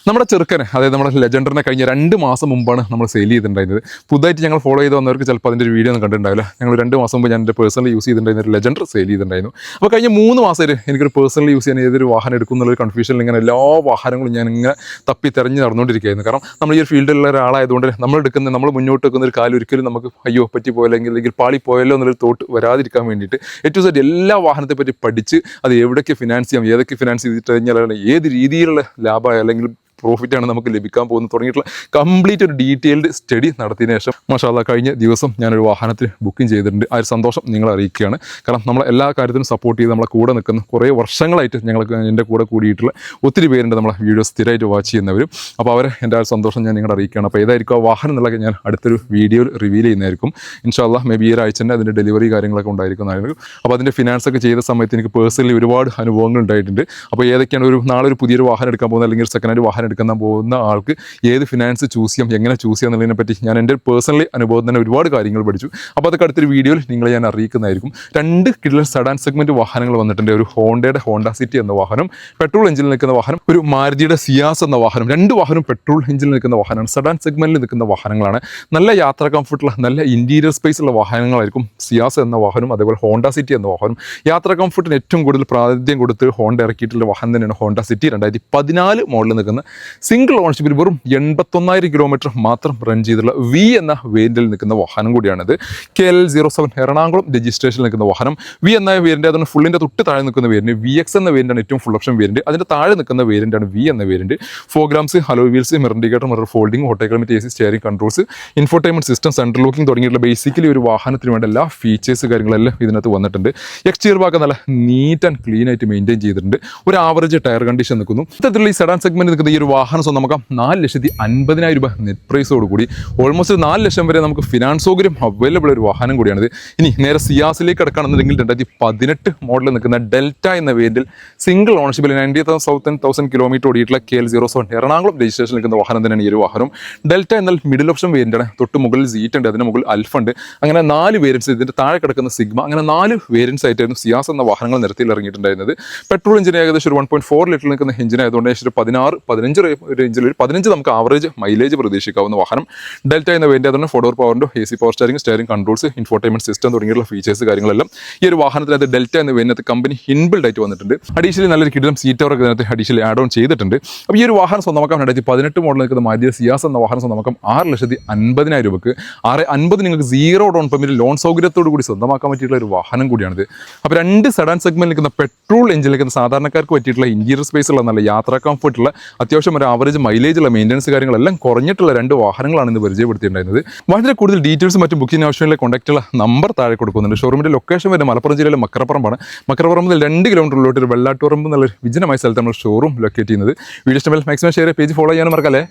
നമ്മുടെ ചെറുക്കനെ, അതായത് നമ്മുടെ ലെജൻഡറിനെ കഴിഞ്ഞ 2 മാസം മുമ്പാണ് നമ്മൾ സെയിൽ ചെയ്തിട്ടുണ്ടായിരുന്നത്. പുതുതായിട്ട് ഞങ്ങൾ ഫോളോ ചെയ്ത് വന്നവർക്ക് ചിലപ്പോൾ അതിൻ്റെ ഒരു വീഡിയോ ഒന്നും കണ്ടിട്ടുണ്ടാവില്ല. ഞങ്ങൾ 2 മാസം മുമ്പ് ഞാൻ എൻ്റെ പേഴ്സണലി യൂസ് ചെയ്തിട്ടുണ്ടായിരുന്ന ഒരു ലെജൻഡർ സെയിൽ ചെയ്തിട്ടുണ്ടായിരുന്നു. അപ്പോൾ കഴിഞ്ഞ 3 മാസമായിട്ട് എനിക്കൊരു പേഴ്സണലി യൂസ് ചെയ്യാൻ ഏതൊരു വാഹനം എടുക്കും എന്നുള്ളൊരു കൺഫ്യൂഷനിൽ ഇങ്ങനെ എല്ലാ വാഹനങ്ങളും ഞാൻ ഇങ്ങനെ തപ്പി തെരഞ്ഞ് നടന്നുകൊണ്ടിരിക്കുകയായിരുന്നു. കാരണം നമ്മൾ ഈ ഒരു ഫീൽഡിലുള്ള ഒരാളായതുകൊണ്ട് നമ്മൾ മുന്നോട്ട് വെക്കുന്ന ഒരു കാലം ഒരിക്കലും നമുക്ക് അയ്യോ പറ്റി പോയല്ലോ അല്ലെങ്കിൽ പാളി പോയല്ലോ എന്നുള്ളൊരു തോട്ട് വരാതിരിക്കാൻ വേണ്ടിയിട്ട് ഏറ്റവും സെറ്റ് എല്ലാ വാഹനത്തെ പറ്റി പഠിച്ച് അത് എവിടേക്ക് ഫിനാൻസ് ചെയ്യാം, ഏതൊക്കെ ഫിനാൻസ് ചെയ്തിട്ട് കഴിഞ്ഞാൽ ഏത് രീതിയിലുള്ള ലാഭമായി അല്ലെങ്കിൽ പ്രോഫിറ്റാണ് നമുക്ക് ലഭിക്കാൻ പോകുന്നത് തുടങ്ങിയിട്ടുള്ള കംപ്ലീറ്റ് ഒരു ഡീറ്റെയിൽഡ് സ്റ്റഡി നടത്തിയതിനു ശേഷം മാഷാഅല്ലാ കഴിഞ്ഞ ദിവസം ഞാനൊരു വാഹനത്തിന് ബുക്കിംഗ് ചെയ്തിട്ടുണ്ട്. ആ ഒരു സന്തോഷം നിങ്ങളെ അറിയിക്കുകയാണ്. കാരണം നമ്മളെ എല്ലാ കാര്യത്തിനും സപ്പോർട്ട് ചെയ്ത് നമ്മളെ കൂടെ നിൽക്കുന്ന കുറേ വർഷങ്ങളായിട്ട് എൻ്റെ കൂടെ കൂടിയിട്ടുള്ള ഒത്തിരി പേരുണ്ട് നമ്മളെ വീഡിയോ സ്ഥിരമായിട്ട് വാച്ച് ചെയ്യുന്നവരും. അപ്പോൾ അവരെ എൻ്റെ ആ ഒരു സന്തോഷം ഞാൻ നിങ്ങളെ അറിയിക്കുകയാണ്. അപ്പോൾ ഏതായിരിക്കും ആ വാഹനം എന്നുള്ളത് ഞാൻ അടുത്തൊരു വീഡിയോയിൽ റിവീൽ ചെയ്യുന്നതായിരിക്കും. ഇൻഷാല്ലാ മേ ബി ഈ ഒരാഴ്ച തന്നെ അതിൻ്റെ ഡെലിവറി കാര്യങ്ങളൊക്കെ ഉണ്ടായിരിക്കുന്നതായിരിക്കും. അപ്പോൾ അതിൻ്റെ ഫിനാൻസ് ഒക്കെ ചെയ്ത സമയത്ത് എനിക്ക് പേഴ്സണലി ഒരുപാട് അനുഭവങ്ങൾ ഉണ്ടായിട്ടുണ്ട്. അപ്പോൾ ഏതൊക്കെയാണ് നാളെ ഒരു പുതിയൊരു വാഹനം എടുക്കാൻ പോകുന്നത് അല്ലെങ്കിൽ സെക്കൻഡ് ഹാൻഡ് വാഹനം എടുക്കാൻ പോകുന്ന ആൾക്ക് ഏത് ഫിനാൻസ് ചൂസ് ചെയ്യാം, എങ്ങനെ ചൂസ് ചെയ്യാം എന്നുള്ളതിനെ പറ്റി ഞാൻ എൻ്റെ പേഴ്സണലി അനുഭവം തന്നെ ഒരുപാട് കാര്യങ്ങൾ പഠിച്ചു. അപ്പോൾ അതൊക്കെ അടുത്തൊരു വീഡിയോയിൽ നിങ്ങളെ ഞാൻ അറിയിക്കുന്നതായിരിക്കും. 2 കിഡിലൻ സെഡാൻ സെഗ്മെൻറ്റ് വാഹനങ്ങൾ വന്നിട്ടുണ്ട്. ഒരു ഹോണ്ടയുടെ ഹോണ്ട സിറ്റി എന്ന വാഹനം, പെട്രോൾ എഞ്ചിനിൽ നിൽക്കുന്ന വാഹനം, ഒരു മാരുതിയുടെ സിയാസ് എന്ന വാഹനം. 2 വാഹനം പെട്രോൾ എഞ്ചിനിൽ നിൽക്കുന്ന വാഹനമാണ്, സെഡാൻ സെഗ്മെൻറ്റിൽ നിൽക്കുന്ന വാഹനങ്ങളാണ്. നല്ല യാത്രാ കംഫർട്ടുള്ള നല്ല ഇൻറ്റീരിയർ സ്പേസ് ഉള്ള വാഹനങ്ങളായിരിക്കും സിയാസ് എന്ന വാഹനം, അതേപോലെ ഹോണ്ട സിറ്റി എന്ന വാഹനം. യാത്രാ കംഫർട്ടിന് ഏറ്റവും കൂടുതൽ പ്രാധാന്യം കൊടുത്ത് ഹോണ്ട ഇറക്കിയിട്ടുള്ള വാഹനം തന്നെയാണ് ഹോണ്ട സിറ്റി. 2014 മോഡലിൽ നിൽക്കുന്ന സിംഗിൾ ഓണർഷിപ്പിൽ വെറും 81,000 കിലോമീറ്റർ മാത്രം റൺ ചെയ്തിട്ടുള്ള വി എന്ന വേരിയന്റിൽ നിൽക്കുന്ന വാഹനം കൂടിയാണിത്. KL07 എറണാകുളം രജിസ്ട്രേഷനിൽ നിൽക്കുന്ന വാഹനം. വി എന്ന വേരിയന്റ്, അതുകൊണ്ട് ഫുള്ളിൻ്റെ തൊട്ട് താഴെ നിൽക്കുന്ന വേരിയന്റ് VX എന്ന വേരിയന്റാണ് ഏറ്റവും ഫുൾ ഓപ്ഷൻ വേരിയന്റ്. അതിൻ്റെ താഴെ നിൽക്കുന്ന വേരിയന്റാണ് വി എന്ന variant. 4 grams, alloy wheels, mirror indicator, mirror folding, auto climate AC, steering controls, infotainment system, central locking തുടങ്ങിയിട്ടുള്ള ബേസിക്കലി ഒരു വാഹനത്തിന് വേണ്ട എല്ലാ ഫീച്ചേഴ്സ് കാര്യങ്ങളെല്ലാം ഇതിനകത്ത് വന്നിട്ടുണ്ട്. എക്സ്റ്റീരിയർ ഭാഗം നല്ല നീറ്റ് ആൻഡ് ക്ലീൻ ആയിട്ട് മെയിൻറ്റെയിൻ ചെയ്തിട്ടുണ്ട്. ഒരു ആവറേജ് ടയർ കണ്ടീഷൻ നിൽക്കുന്നു. ഇത്തരത്തിലുള്ള ഈ സെഡാൻ സെഗ്മെന്റ് നിൽക്കുന്ന ഈ ഒരു വാഹനം സ്വന്തമാക്കാം 4,50,000 രൂപ നെറ്റ് പ്രൈസോട് കൂടി. ഓൾമോസ്റ്റ് 4 ലക്ഷം വരെ നമുക്ക് ഫിനാൻസ് സൗകര്യം അവൈലബിൾ ഒരു വാഹനം കൂടിയാണിത്. ഇനി നേരെ സിയാസിലേക്ക് കിടക്കുകയാണെന്നുണ്ടെങ്കിൽ 2018 മോഡലിൽ നിൽക്കുന്ന ഡെൽറ്റ എന്ന വേരിയന്റിൽ സിംഗിൾ ഓണർഷിപ്പിൽ 90,000 കിലോമീറ്റർ ഓടിയിട്ടുള്ള KL07 എറണാകുളം രജിസ്ട്രേഷൻ നിൽക്കുന്ന വാഹനം തന്നെയാണ് ഈ ഒരു വാഹനം. ഡെൽറ്റ എന്നാൽ മിഡിൽ ഓപ്ഷൻ വേരിയന്റാണ്. തൊട്ട് മുകളിൽ സീറ്റ് ഉണ്ട്, അതിന് മുകളിൽ അൽഫ ഉണ്ട്. അങ്ങനെ 4 വേരിയൻസ്, ഇതിൻ്റെ താഴെ കിടക്കുന്ന സിഗ്മ, അങ്ങനെ 4 വേരിയൻസ് ആയിട്ടായിരുന്നു സിയാസ് എന്ന വാഹനങ്ങൾ നിരത്തിൽ ഇറങ്ങിയിട്ടുണ്ടായിരുന്നത്. പെട്രോൾ എഞ്ചിന് ഏകദേശം ഒരു 1.4 ലിറ്റർ നിൽക്കുന്ന എഞ്ചിൻ ആയതുകൊണ്ട് ഏകദേശം 16-15 റേഞ്ചിൽ ഒരു 15 നമുക്ക് ആവറേജ് മൈലേജ് പ്രതീക്ഷിക്കാവുന്ന വാഹനം. ഡെൽറ്റ എന്ന വേണ്ടി അതുകൊണ്ട് 4 ഡോർ പവറിൻ്റെ AC power steering controls, infotainment system തുടങ്ങിയുള്ള ഫീച്ചേഴ്സ് കാര്യങ്ങളെല്ലാം ഈ ഒരു വാഹനത്തിനകത്ത് ഡെൽറ്റ എന്ന വേരിയന്റിനകത്ത് കമ്പനി ഇൻബിൽഡ് ആയിട്ട് വന്നിട്ടുണ്ട്. അഡീഷണലി നല്ലൊരു കിടിലം സീറ്റ് കവറൊക്കെ ഇതിനകത്ത് അഡീഷണലി ആഡ് ഓൺ ചെയ്തിട്ടുണ്ട്. അപ്പോൾ ഈ ഒരു വാഹനം സ്വന്തമാക്കാൻ 2018 മോഡൽ നിൽക്കുന്ന മാരുതി സിയാസ് എന്ന വാഹനം സ്വന്തമാക്കാം 6,50,000 രൂപയ്ക്ക്. 6,50,000 നിങ്ങൾക്ക് 0 ഡൗൺ പേയ്മെന്റ് ലോൺ സൗകര്യത്തോടു കൂടി സ്വന്തമാക്കാൻ പറ്റിയിട്ടുള്ള ഒരു വാഹനം കൂടിയാണിത്. അപ്പോൾ 2 സെഡാൻ സെഗ്മെന്റ് നിൽക്കുന്ന പെട്രോൾ എഞ്ചിൻ നിൽക്കുന്ന സാധാരണക്കാർക്ക് പറ്റിയിട്ടുള്ള ഇന്റീരിയർ സ്പേസ് ഉള്ള നല്ല യാത്രാ കംഫർട്ടുള്ള അത്യാവശ്യം ഒരു ആവറേജ് മൈലേജ് ഉള്ള മെയിൻ്റനൻസ് കാര്യങ്ങളെല്ലാം കുറഞ്ഞിട്ടുള്ള 2 വാഹനങ്ങളാണ് ഇന്ന് പരിചയപ്പെടുത്തിയിട്ടുണ്ടായിരുന്നത്. വളരെ കൂടുതൽ ഡീറ്റെയിൽസും മറ്റും ബുക്കിംഗ് ആവശ്യമുള്ള കോൺടാക്റ്റുള്ള നമ്പർ താഴെ കൊടുക്കുന്നുണ്ട്. ഷോറൂമിൻ്റെ ലൊക്കേഷൻ വരുന്നത് മലപ്പുറം ജില്ലയിലെ മക്കരപ്പുറമ്പാണ്. മക്കരപ്പുറമ്പിൽ 2 കിലോമീറ്റർ ഉള്ളിലോട്ട് ഒരു വെള്ളാട്ടുപറമ്പ് എന്നുള്ള വിജനമായ സ്ഥലത്ത് നമ്മൾ ഷോറൂം ലൊക്കേറ്റ് ചെയ്യുന്നത്. വീഡിയോ ഇഷ്ടമെങ്കിൽ മാക്സിമം ഷെയർ, പേജ് ഫോളോ ചെയ്യാനും മറക്കല്ലേ.